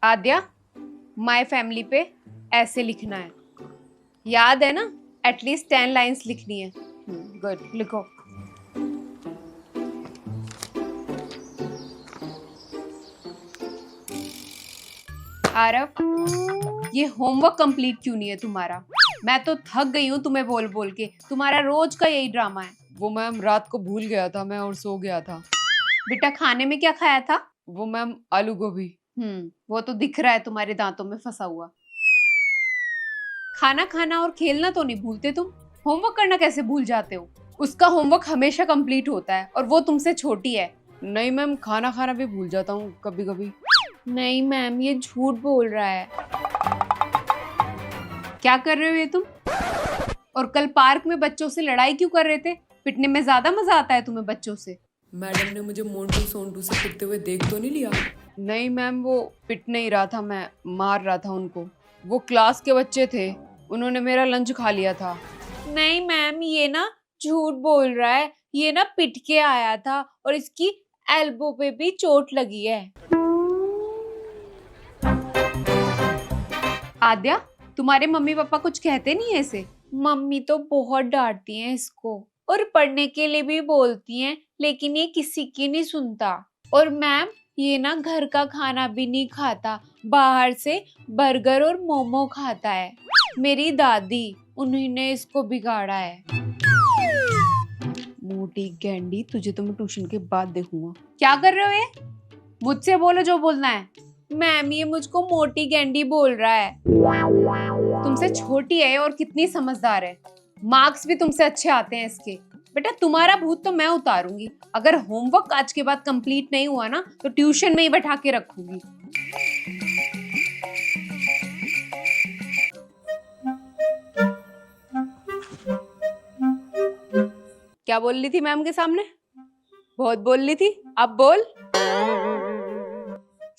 Adya, my family पे ऐसे लिखना है, याद है ना? एटलीस्ट 10 लाइंस लिखनी है। गुड, लिखो। आरव, ये होमवर्क कंप्लीट क्यों नहीं है तुम्हारा? मैं तो थक गई हूँ तुम्हें बोल बोल के। तुम्हारा रोज का यही ड्रामा है। वो मैम रात को भूल गया था मैं और सो गया था। बेटा, खाने में क्या खाया था? वो मैम आलू गोभी। वो तो दिख रहा है तुम्हारे दांतों में फंसा हुआ। खाना खाना और खेलना तो नहीं भूलते तुम? होमवर्क करना कैसे भूल जाते हो? उसका होमवर्क हमेशा कंप्लीट होता है और वो तुमसे छोटी है। नहीं मैम, खाना खाना भी भूल जाता हूँ कभी कभी। नहीं मैम, ये झूठ बोल रहा है। क्या कर रहे हो ये तुम? और कल पार्क में बच्चों से लड़ाई क्यों कर रहे थे? पिटने में ज्यादा मजा आता है तुम्हें बच्चों से। मैडम ने मुझे मोंटू सोंटू से पिटते हुए देख तो नहीं लिया? नहीं मैम, वो पिट नहीं रहा था, मैं मार रहा था उनको। वो क्लास के बच्चे थे, उन्होंने मेरा लंच खा लिया था। नहीं मैम, ये ना झूठ बोल रहा है। ये ना पिट के आया था और इसकी एल्बो पे भी चोट लगी है। आद्या, तुम्हारे मम्मी पापा कुछ कहते नहीं है इसे? मम्मी तो बहुत डांटती हैं इसको और पढ़ने के लिए भी बोलती हैं, लेकिन ये किसी की नहीं सुनता। और मैम, ये ना घर का खाना भी नहीं खाता, बाहर से बर्गर और मोमो खाता है। मेरी दादी, उन्होंने इसको बिगाड़ा है। मोटी गैंडी, तुझे तो मैं ट्यूशन के बाद देखूंगा। क्या कर रहे हो ये? मुझसे बोलो जो बोलना है। मैम, ये मुझको मोटी गैंडी बोल रहा है। तुमसे छोटी है और कितनी समझदार है। मार्क्स भी तुमसे अच्छे आते हैं इसके। बेटा, तुम्हारा भूत तो मैं उतारूंगी। अगर होमवर्क आज के बाद कंप्लीट नहीं हुआ ना, तो ट्यूशन में ही बैठा के रखूंगी। क्या बोल रही थी मैम के सामने? बहुत बोल रही थी, अब बोल।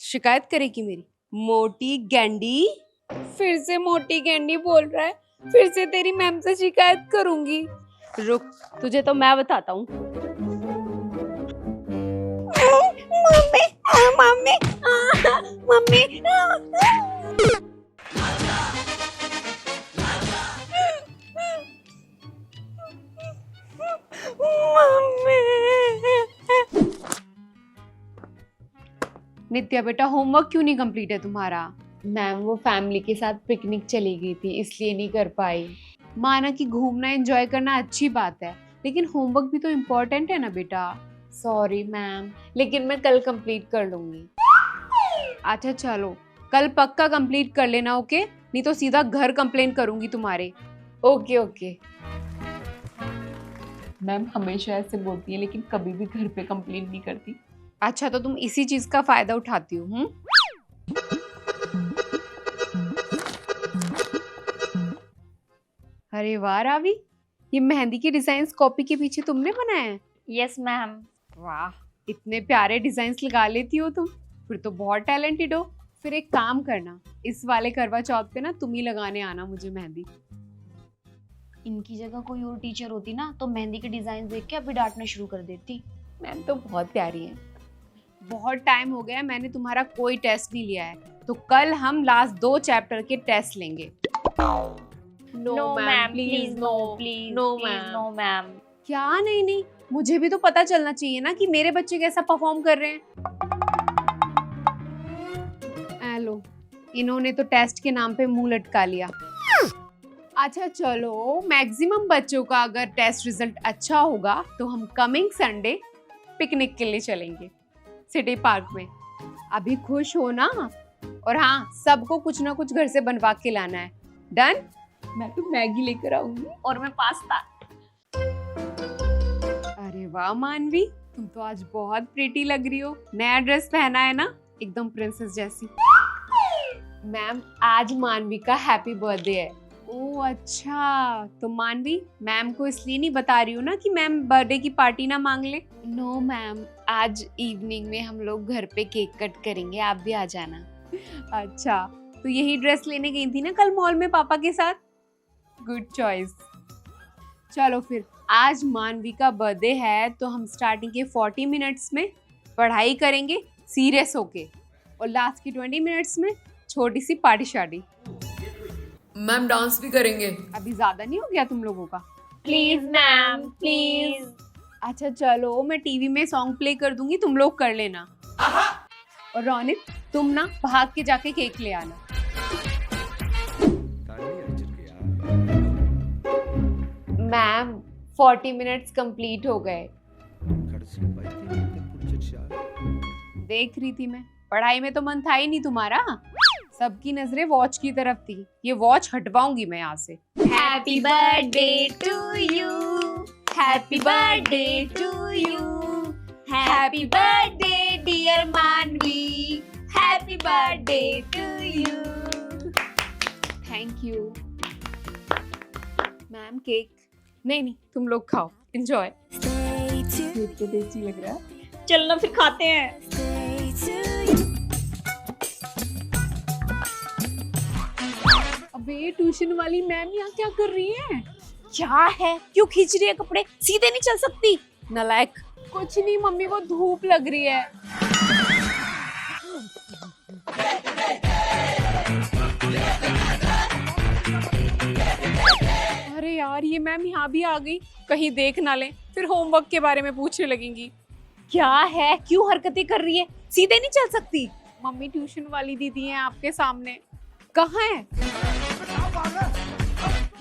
शिकायत करेगी मेरी? मोटी गैंडी। फिर से मोटी गैंडी बोल रहा है। फिर से तेरी मैम से शिकायत करूंगी। रुक, तुझे तो मैं बताता हूँ। Mummy, mummy, mummy. नित्या बेटा, होमवर्क क्यों नहीं कंप्लीट है तुम्हारा? मैम, वो फैमिली के साथ पिकनिक चली गई थी, इसलिए नहीं कर पाई। माना कि घूमना एंजॉय करना अच्छी बात है, लेकिन होमवर्क भी तो इम्पोर्टेंट है ना बेटा। सॉरी मैम, लेकिन मैं कल कंप्लीट कर लूंगी। अच्छा चलो, कल पक्का कंप्लीट कर लेना, ओके? नहीं तो सीधा घर कंप्लेन करूंगी तुम्हारे। Okay okay. मैम हमेशा ऐसे बोलती है लेकिन कभी भी घर पे कंप्लेन नहीं करती। अच्छा, तो तुम इसी चीज का फायदा उठाती हो? अरे वाह रावी, ये मेहंदी की डिजाइन्स कॉपी के पीछे तुमने बनाए हैं? Yes ma'am. वाह, इतने प्यारे डिजाइन्स लगा लेती हो तुम। फिर तो बहुत टैलेंटेड हो। फिर एक काम करना, इस वाले करवा चौथ पे ना तुम ही लगाने आना मुझे मेहंदी। इनकी जगह कोई और टीचर होती ना तो मेहंदी के डिजाइन देख के अभी डांटना शुरू कर देती। मैम तो बहुत प्यारी है। बहुत टाइम हो गया मैंने तुम्हारा कोई टेस्ट नहीं लिया है, तो कल हम लास्ट 2 चैप्टर के टेस्ट लेंगे। No ma'am, please no, please no please ma'am. No ma'am. क्या नहीं नहीं, मुझे भी तो पता चलना चाहिए ना कि मेरे बच्चे कैसा परफॉर्म कर रहे हैं। लो, इन्होंने तो टेस्ट के नाम पे मुंह लटका लिया। अच्छा चलो, मैक्सिमम बच्चों का अगर टेस्ट रिजल्ट अच्छा होगा तो हम कमिंग संडे पिकनिक के लिए चलेंगे सिटी पार्क में। अभी खुश हो ना? और हाँ, सबको कुछ ना कुछ घर से बनवा के लाना है। डन? मैं तो मैगी लेकर आऊंगी। और मैं पास्ता। अरे वाह मानवी, तुम तो आज बहुत प्रीटी लग रही हो। नया ड्रेस पहना है ना, एकदम प्रिंसेस जैसी। मैम, आज मानवी का हैप्पी बर्थडे है। ओह अच्छा, तो मानवी, मैम को इसलिए नहीं बता रही हूँ ना कि मैम बर्थडे की पार्टी ना मांग ले। नो मैम, आज इवनिंग में हम लोग घर पे केक कट करेंगे, आप भी आ जाना। अच्छा, तो यही ड्रेस लेने गई थी ना कल मॉल में पापा के साथ? Good choice. चलो फिर, आज मानवी का बर्थडे है तो हम स्टार्टिंग के 40 मिनट्स में पढ़ाई करेंगे सीरियस होके। और लास्ट की 20 मिनट्स में छोटी सी पार्टी शादी। मैम डांस भी करेंगे। अभी ज्यादा नहीं हो गया तुम लोगों का? Please ma'am please. अच्छा चलो, मैं टीवी में सॉन्ग प्ले कर दूंगी, तुम लोग कर लेना। और रोनित, तुम ना भाग के जाके केक ले आना। मैम 40 मिनट्स कंप्लीट हो गए। देख रही थी मैं, पढ़ाई में तो मन था ही नहीं तुम्हारा। सबकी नजरें वॉच की तरफ थी। ये वॉच हटवाऊंगी मैं यहाँ से। Happy birthday to you, happy birthday to you, happy birthday dear Manvi, happy birthday to you. Thank you ma'am. Cake नहीं, तुम लोग खाओ, एंजॉय। तो टेस्टी लग रहा है। चलना फिर खाते हैं। अबे ट्यूशन वाली मैम यहाँ क्या कर रही है? क्या है, क्यों खींच रही है कपड़े? सीधे नहीं चल सकती नालायक। कुछ नहीं, मम्मी को धूप लग रही है। अरे यार, ये मैम यहाँ भी आ गई, कहीं देख ना ले, फिर होमवर्क के बारे में पूछने लगेंगी। क्या है, क्यों हरकतें कर रही है? सीधे नहीं चल सकती। मम्मी ट्यूशन वाली दीदी हैं आपके सामने। कहाँ है?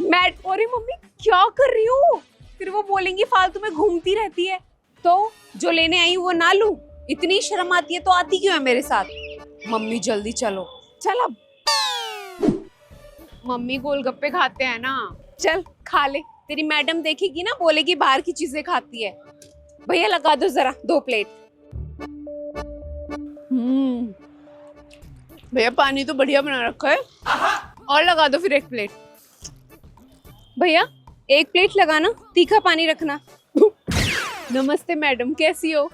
मैट। अरे मम्मी क्या कर रही हो? फिर वो बोलेंगी फालतू में घूमती रहती है। तो जो लेने आई वो ना लूं? इतनी शर्म आती है तो आती क्यों है मेरे साथ? मम्मी जल्दी चलो। चल अब। मम्मी गोलगप्पे खाते हैं ना, चल खा ले। तेरी मैडम देखेगी ना, बोलेगी बाहर की चीजें खाती है। भैया लगा दो जरा 2 प्लेट। भैया पानी तो बढ़िया बना रखा है, और लगा दो फिर 1 प्लेट। भैया 1 प्लेट लगाना, तीखा पानी रखना। नमस्ते मैडम, कैसी हो?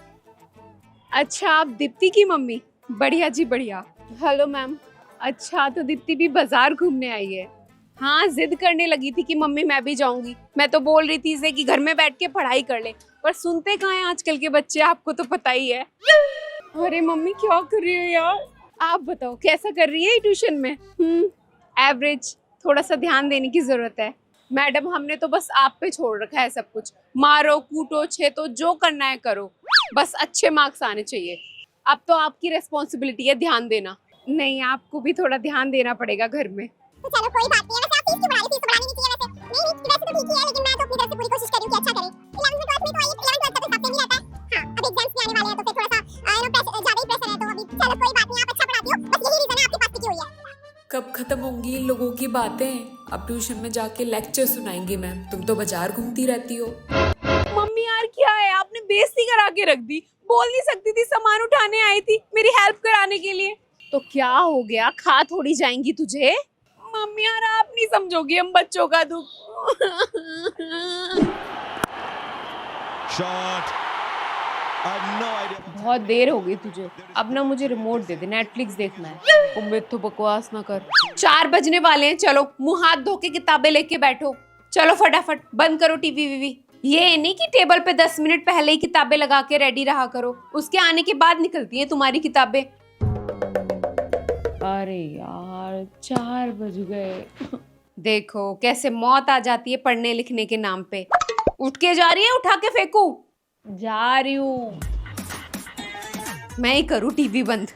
अच्छा, आप दीप्ति की मम्मी? बढ़िया जी बढ़िया। Hello ma'am. अच्छा, तो दीप्ति भी बाजार घूमने आई है? हाँ, जिद करने लगी थी कि मम्मी मैं भी जाऊंगी। मैं तो बोल रही थी इसे कि घर में बैठ के पढ़ाई कर ले, पर सुनते कहाँ हैं आजकल के बच्चे, आपको तो पता ही है। अरे मम्मी क्या कर रही है यार? आप बताओ कैसा कर रही है ट्यूशन में? एवरेज। थोड़ा सा ध्यान देने की जरूरत है। मैडम हमने तो बस आप पे छोड़ रखा है सब कुछ। मारो कूटो छेतो जो करना है करो, बस अच्छे मार्क्स आने चाहिए। अब तो आपकी रिस्पॉन्सिबिलिटी है ध्यान देना। नहीं, आपको भी थोड़ा ध्यान देना पड़ेगा घर में। तो चलो कोई बात नहीं है। वैसे आप फीस क्यों बढ़ा रही? फीस तो बढ़ानी नहीं चाहिए वैसे। नहीं वैसे तो ठीक ही है, लेकिन मैं तो अपनी तरफ से पूरी कोशिश कर रही हूँ कि अच्छा करें। 11th 12th में तो 11th 12th का तो सबसे नहीं आता है। हाँ, अब एग्जाम्स भी आने वाले हैं तो फिर थोड़ा सा ज्यादा ही प्रेशर है। तो अभी चलो कोई बात नहीं, आप अच्छा पढ़ाती हो, बस यही रीजन है आपकी पास टिकी हुई है। कब खत्म होंगी इन लोगों की बातें? अब ट्यूशन में जाके लेक्चर सुनाएंगे मैम। तुम तो बाजार घूमती रहती हो। मम्मी यार क्या है, आपने बेइज्जती करा के रख दी। बोल नहीं सकती थी? सामान उठाने आई थी मेरी हेल्प कराने के लिए। तो क्या हो गया, खा थोड़ी जाएंगी तुझे? मम्मी यार आप नहीं समझोगी हम बच्चों का दुख। बहुत देर हो गई तुझे, अब ना मुझे रिमोट दे दे, नेटफ्लिक्स देखना है। उम्मीद तो बकवास ना कर। 4 बजने वाले हैं, चलो मुंह हाथ धो के किताबें लेके बैठो। चलो फटाफट बंद करो टीवी वीवी। ये नहीं कि टेबल पे 10 मिनट पहले ही किताबें लगा के रेडी रहा करो, उसके आने के बाद निकलती हैं तुम्हारी किताबें। अरे यार 4 बज गए। देखो कैसे मौत आ जाती है पढ़ने लिखने के नाम पे। उठ के जा रही है, उठा के फेंकू? जा रही हूँ। मैं ही करूँ टीवी बंद?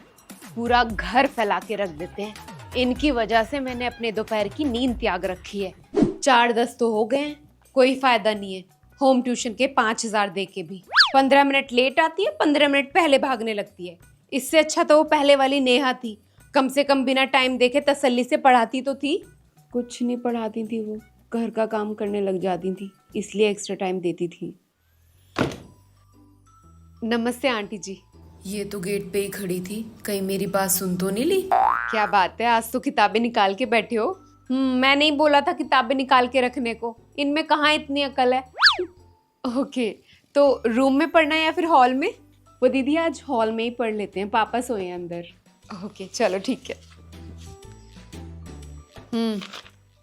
पूरा घर फैला के रख देते हैं। इनकी वजह से मैंने अपने दोपहर की नींद त्याग रखी है। 4:10 तो हो गए हैं, कोई फायदा नहीं है। होम ट्यूशन के 5000 दे के भी 15 मिनट लेट आती है, 15 मिनट पहले भागने लगती है। इससे अच्छा तो वो पहले वाली नेहा थी, कम से कम बिना टाइम देखे तसल्ली से पढ़ाती तो थी। कुछ नहीं पढ़ाती थी वो, घर का काम करने लग जाती थी, इसलिए एक्स्ट्रा टाइम देती थी। नमस्ते आंटी जी। ये तो गेट पे ही खड़ी थी, कहीं मेरी बात सुन तो नहीं ली? क्या बात है, आज तो किताबें निकाल के बैठे हो। मैं नहीं बोला था किताबें निकाल के रखने को, इनमें कहाँ इतनी अकल है। ओके, तो रूम में पढ़ना है या फिर हॉल में? वो दीदी आज हॉल में ही पढ़ लेते हैं, पापा सोए हैं अंदर। ओके चलो ठीक है।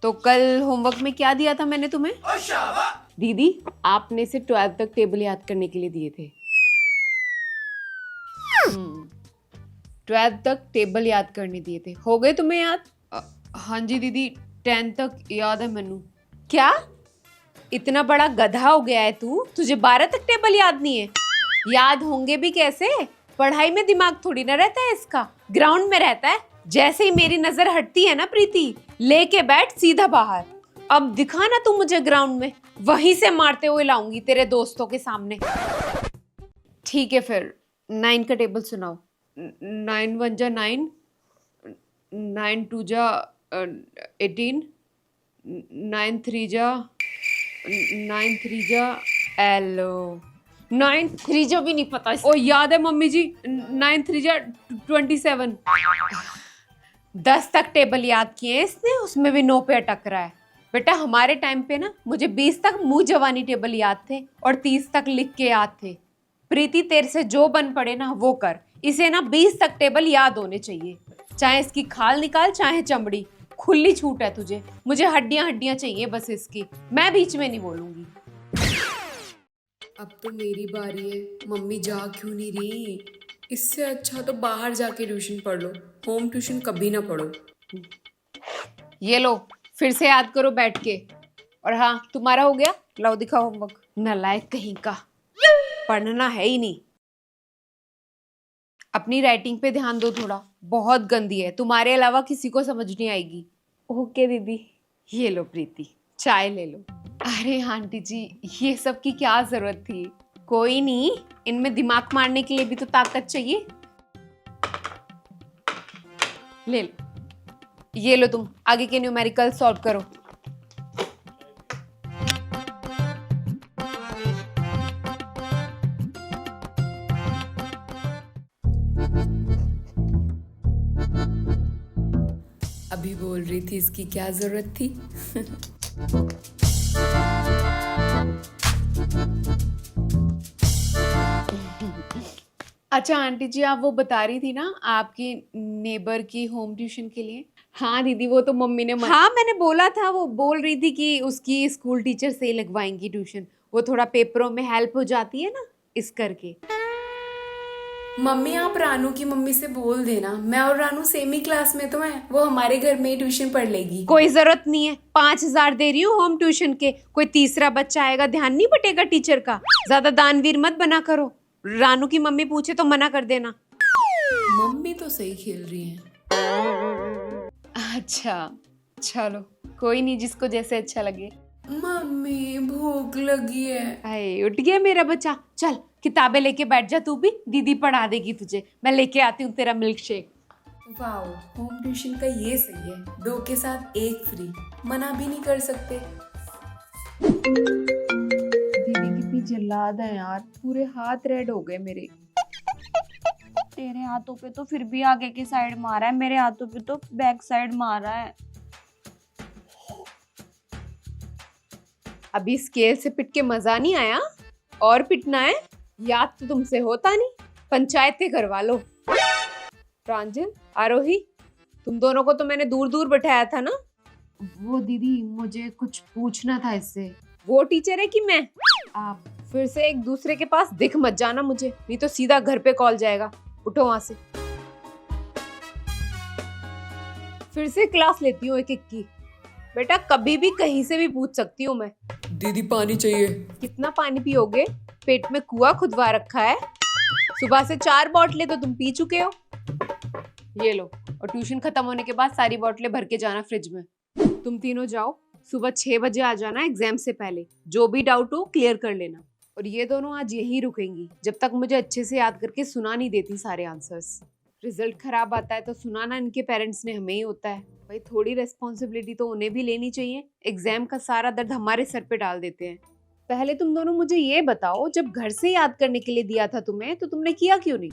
तो कल होमवर्क में क्या दिया था मैंने तुम्हें? दीदी आपने से 12 तक टेबल याद करने के लिए दिए थे। 12th तक टेबल याद करने दिए थे, हो गए तुम्हें याद? हाँ जी दीदी, 10 तक याद है मैनू। क्या इतना बड़ा गधा हो गया है तू? तुझे 12 तक टेबल याद नहीं है? याद होंगे भी कैसे? पढ़ाई में दिमाग थोड़ी ना रहता है इसका, ग्राउंड में रहता है। जैसे ही मेरी नजर हटती है ना प्रीति, लेके बैठ सीधा बाहर। अब दिखा ना तू मुझे ग्राउंड में, वहीं से मारते हुए लाऊंगी तेरे दोस्तों के सामने। ठीक है फिर 9 का टेबल सुनाओ। 9 1 जा 9, 9 2 जा 18, 9 3 जा 9 3 जा हेलो 9 3 जो भी नहीं पता ओ याद है मम्मी जी, 9 3 जा 27। 10 तक टेबल याद किए इसने, उसमें भी 9 पे अटक रहा है। बेटा हमारे टाइम पे ना मुझे 20 तक मुंह जवानी टेबल याद थे और 30 तक लिख के याद थे। प्रीति तेरे से जो बन पड़े ना वो कर, इसे ना 20 तक टेबल याद होने चाहिए। चाहे इसकी खाल निकाल चाहे चमड़ी, खुली छूट है तुझे। मुझे हड्डियां हड्डियां चाहिए बस इसकी, मैं बीच में नहीं बोलूंगी। अब तो मेरी बारी है, मम्मी जा क्यों नहीं रही? इससे अच्छा तो बाहर जाके ट्यूशन पढ़ लो, होम ट्यूशन कभी ना पढ़ो। ये लो फिर से याद करो बैठ के। और हाँ तुम्हारा हो गया? लाओ दिखाओ होमवर्क। नालायक कहीं का, पढ़ना है ही नहीं। अपनी राइटिंग पे ध्यान दो थोड़ा, बहुत गंदी है, तुम्हारे अलावा किसी को समझ नहीं आएगी। ओके दीदी। ये लो प्रीति चाय ले लो। अरे आंटी जी ये सब की क्या जरूरत थी? कोई नहीं, इनमें दिमाग मारने के लिए भी तो ताकत चाहिए। ले लो, ये लो तुम आगे के न्यूमेरिकल सॉल्व करो। अभी बोल रही थी इसकी क्या जरूरत थी। अच्छा आंटी जी, आप वो बता रही थी ना आपकी नेबर की होम ट्यूशन के लिए? हाँ दीदी वो तो मम्मी ने हाँ मैंने बोला था, वो बोल रही थी कि उसकी स्कूल टीचर से ही लगवाएंगी ट्यूशन, वो थोड़ा पेपरों में हेल्प हो जाती है ना इस करके। मम्मी आप रानू की मम्मी से बोल देना, मैं और रानू सेम ही क्लास में तो हैं, वो हमारे घर में ही ट्यूशन पढ़ लेगी। कोई जरूरत नहीं है, 5,000 दे रही हूँ होम ट्यूशन के, कोई तीसरा बच्चा आएगा ध्यान नहीं बटेगा टीचर का। ज्यादा दानवीर मत बना करो, रानू की मम्मी पूछे तो मना कर देना। मम्मी तो सही खेल रही हैं। अच्छा चलो कोई नहीं, जिसको जैसे अच्छा लगे। मम्मी भूख लगी है। अरे उठ गया मेरा बच्चा, चल किताबें लेके बैठ जा, तू भी दीदी पढ़ा देगी तुझे। मैं लेके आती हूँ तेरा milk shake. Wow home tuition का ये सही है, 2 के साथ 1 फ्री, मना भी नहीं कर सकते। दीदी कितनी जल्लाद है यार, पूरे हाथ रेड हो गए मेरे। तेरे हाथों पे तो फिर भी आगे की साइड मारा है, मेरे हाथों पे तो बैक साइड मारा है। अभी स्केल से पिट के मजा नहीं आया, और पिटना है? याद तो तुमसे होता नहीं, पंचायतें करवा लो। प्रांजल आरोही तुम दोनों को तो मैंने दूर दूर बैठाया था ना। वो दीदी मुझे कुछ पूछना था इससे। वो टीचर है कि मैं? आप फिर से एक दूसरे के पास दिख मत जाना मुझे, नहीं तो सीधा घर पे कॉल जाएगा। उठो वहां से। फिर से क्लास लेती हूँ एक एक की। बेटा कभी भी कहीं से भी पूछ सकती हूँ मैं। दीदी पानी चाहिए। कितना पानी पियोगे? पेट में कुआं खुदवा रखा है, सुबह से 4 बोतलें तो तुम पी चुके हो। ये लो, और ट्यूशन खत्म होने के बाद सारी बोतलें भर के जाना फ्रिज में। तुम तीनों जाओ, सुबह 6 बजे आ जाना एग्जाम से पहले, जो भी डाउट हो क्लियर कर लेना। और ये दोनों आज यहीं रुकेंगी जब तक मुझे अच्छे से याद करके सुना नहीं देती सारे आंसर्स। रिजल्ट खराब आता है तो सुनाना इनके पेरेंट्स ने हमें ही होता है भाई, थोड़ी रेस्पॉन्सिबिलिटी तो उन्हें भी लेनी चाहिए। एग्जाम का सारा दर्द हमारे सर पे डाल देते हैं। पहले तुम दोनों मुझे ये बताओ, जब घर से याद करने के लिए दिया था तुम्हें तो तुमने किया क्यों नहीं?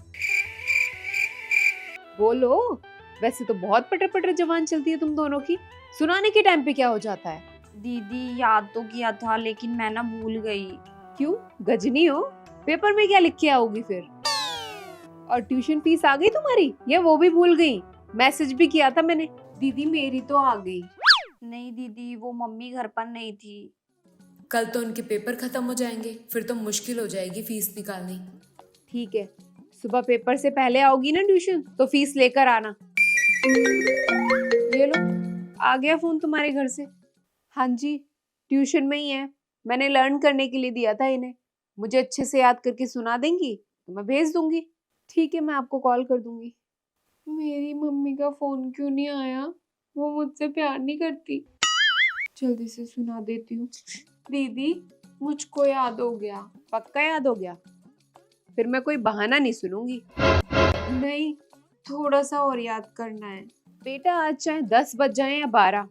बोलो, वैसे तो बहुत पटर पटर जवान चलती है तुम दोनों की, सुनाने के टाइम पे क्या हो जाता है? दीदी याद तो किया था लेकिन मैं ना भूल गई। क्यों, गजनी हो? पेपर में क्या लिख के आओगी फिर? और ट्यूशन फीस आ गई तुम्हारी, या वो भी भूल गई? मैसेज भी किया था मैंने। दीदी मेरी तो आ गई। नहीं दीदी वो मम्मी घर पर नहीं थी। कल तो उनके पेपर खत्म हो जाएंगे, फिर तो मुश्किल हो जाएगी फीस निकालनी। ठीक है सुबह पेपर से पहले आओगी ना ट्यूशन तो फीस लेकर आना। ये लो, आ गया फोन तुम्हारे घर से। हाँ जी, ट्यूशन में ही है, मैंने लर्न करने के लिए दिया था इन्हें। मुझे अच्छे से याद करके सुना देंगी तो मैं भेज दूंगी। ठीक है, मैं आपको कॉल कर दूंगी। मेरी मम्मी का फोन क्यों नहीं आया? वो मुझसे प्यार नहीं करती। जल्दी से सुना देती हूँ। दीदी, मुझको याद हो गया। पक्का याद हो गया? फिर मैं कोई बहाना नहीं सुनूंगी। नहीं, थोड़ा सा और याद करना है। बेटा, आज चाहे 10 बज जाए या 12,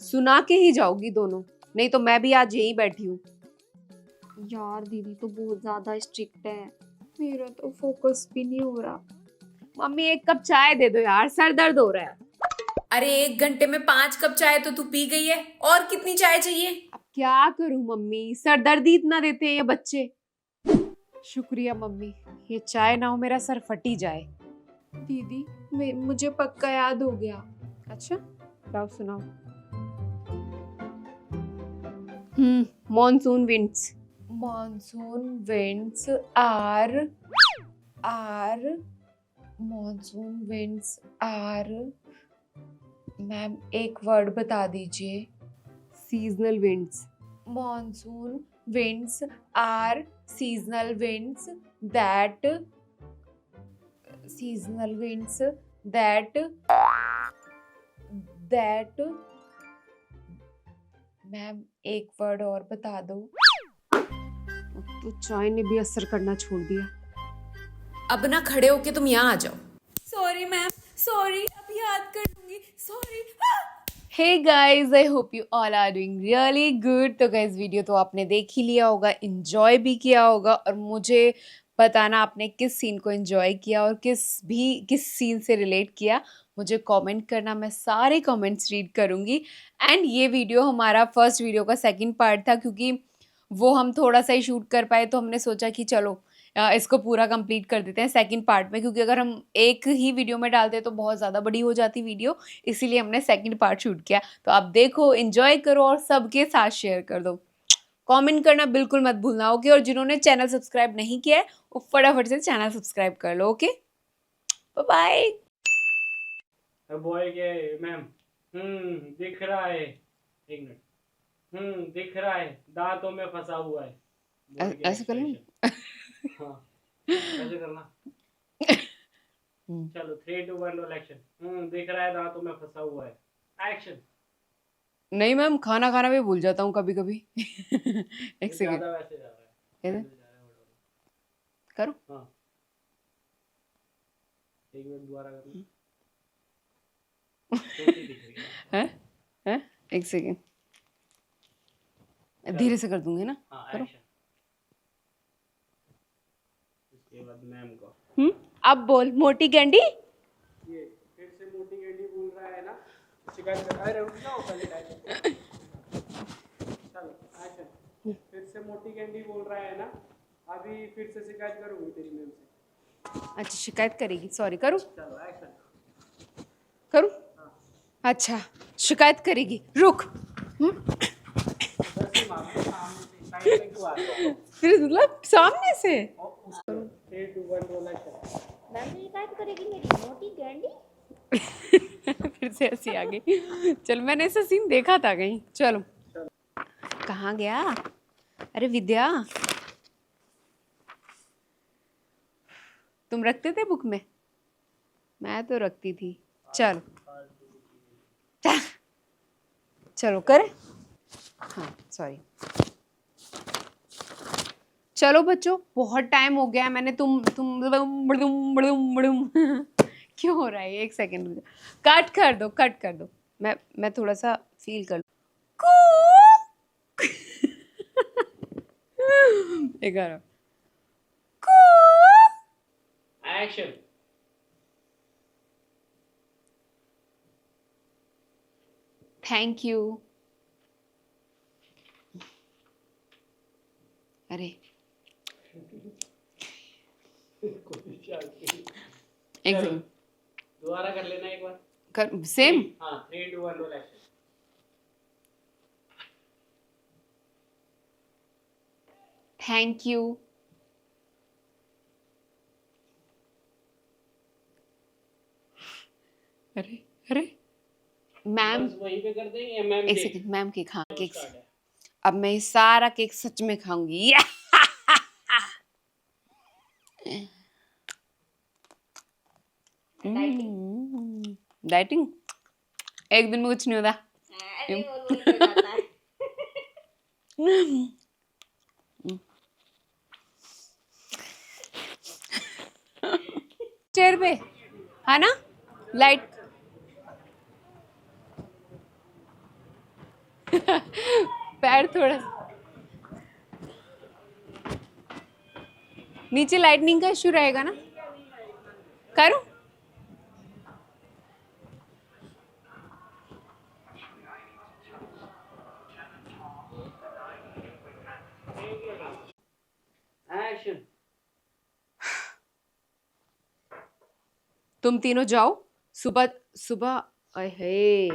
सुना के ही जाओगी दोनों, नहीं तो मैं भी आज यहीं बैठी हूँ। यार दीदी तो बहुत ज्यादा स्ट्रिक्ट है। मेरा तो फोकस भी नहीं हो रहा। मम्मी, एक कप चाय दे दो यार, सर दर्द हो रहा है। अरे 1 घंटे में 5 कप चाय तो तू पी गई है, और कितनी चाय चाहिए? अब क्या करूं मम्मी, सर दर्द ही इतना देते हैं ये बच्चे। शुक्रिया मम्मी, ये चाय ना हो मेरा सर फटी जाए। दीदी, मुझे पक्का याद हो गया। अच्छा, लाओ सुनाओ। Monsoon winds. Monsoon winds are monsoon winds are. Ma'am, एक वर्ड बता दीजिए। Seasonal winds. Monsoon winds are seasonal winds that ma'am, एक वर्ड और बता दो। तो चाय ने भी असर करना छोड़ दिया। अब ना खड़े होके तुम यहाँ आ जाओ। सॉरी मैम, सॉरी, अब याद कर लूंगी, sorry. Hey guys, I hope you all are doing really good। तो guys, वीडियो तो आपने देख ही लिया होगा, enjoy भी किया होगा, और मुझे बताना आपने किस सीन को enjoy किया और किस सीन से रिलेट किया। मुझे कमेंट करना, मैं सारे कमेंट्स रीड करूँगी। एंड ये वीडियो हमारा फर्स्ट वीडियो का सेकंड पार्ट था, क्योंकि वो हम थोड़ा सा ही शूट कर पाए, तो हमने सोचा कि चलो इसको पूरा कंप्लीट कर देते हैं सेकंड पार्ट में, क्योंकि अगर हम एक ही वीडियो में डालते तो बहुत ज़्यादा बड़ी हो जाती वीडियो, इसीलिए हमने सेकंड पार्ट शूट किया। तो आप देखो, एंजॉय करो और सबके साथ शेयर कर दो। कमेंट करना बिल्कुल मत भूलना, ओके? और जिन्होंने चैनल सब्सक्राइब नहीं किया है वो फटाफट से चैनल सब्सक्राइब कर लो, ओके? बाय। बॉय के मैम, दिख रहा है, एक मिनट, दिख रहा है, दांतों में फंसा हुआ है। ऐसे कर लूं? हाँ, ऐसे करना। चलो 3 2 1 रोल एक्शन। दिख रहा है, दांतों में फंसा हुआ है, एक्शन। नहीं मैम, खाना खाना भी भूल जाता हूँ कभी कभी। एक सेकंड, ज्यादा वैसे जा रहा है, कैसे वैसे जा रहा है, करूँ? हाँ, एक मिनट दोबारा करना। छोटी दिख रही है। हैं? एक सेकंड, धीरे से कर दूंगी ना। हाँ, करो। एक्शन। इसके बाद मैम को, अब बोल, मोटी कैंडी। ये फिर से मोटी गेंडी बोल रहा है ना, शिकायत कर। अरे रुक जाओ पहले टाइम। चलो एक्शन। फिर से मोटी गेंडी बोल रहा है ना, अभी फिर से शिकायत करूंगी तेरी मैम से। अच्छा, शिकायत करेगी, सॉरी। करूँ? चलो एक्शन। करूँ? अच्छा, शिकायत करेगी, रुक। दस मार सामने से, साइड में क्यों आ रहा है? फिर मतलब सामने से? 3 2 1 रोल एक्शन। मैम शिकायत करेगी मेरी मोटी गैंडी। फिर से ऐसी आ गई। चल, मैंने ऐसा सीन देखा था कहीं। चलो, कहाँ गया? अरे विद्या, तुम रखते थे बुक में? मैं तो रखती थी। चलो चलो करे। हाँ, सॉरी। चलो बच्चों, बहुत टाइम हो गया है। मैंने तुम बड़ुम क्यों हो रहा है? एक सेकेंड, कट कर दो। मैं थोड़ा सा फील कर लूं। एक बार एक्शन। Thank you. अरे एक सेकंड, दोबारा कर लेना एक बार। कर सेम। हाँ, 3 2 1 रोल एक्शन। Thank you. अरे अरे मैम बस वहीं पे कर देंगे या मैम एक केक? सेकंड, मैम केक, हाँ केक। स्टार्ट है। अब मैं ये सारा केक सच में खाऊंगी। डाइटिंग एक दिन में कुछ नहीं होता। चेयर पे है ना लाइट। पैर थोड़ा नीचे, लाइटनिंग का इशू रहेगा ना। करूं? एक्शन। तुम तीनों जाओ, सुबह सुबह अहे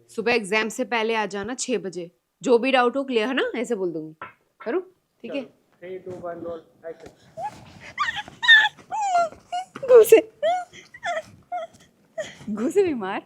सुबह एग्जाम से पहले आ जाना 6 बजे। जो भी डाउट हो क्लियर है ना, ऐसे बोल दूंगी। करूं? ठीक है। 3 2 1 रोल एक्शन। घुसे घुसे भी मार।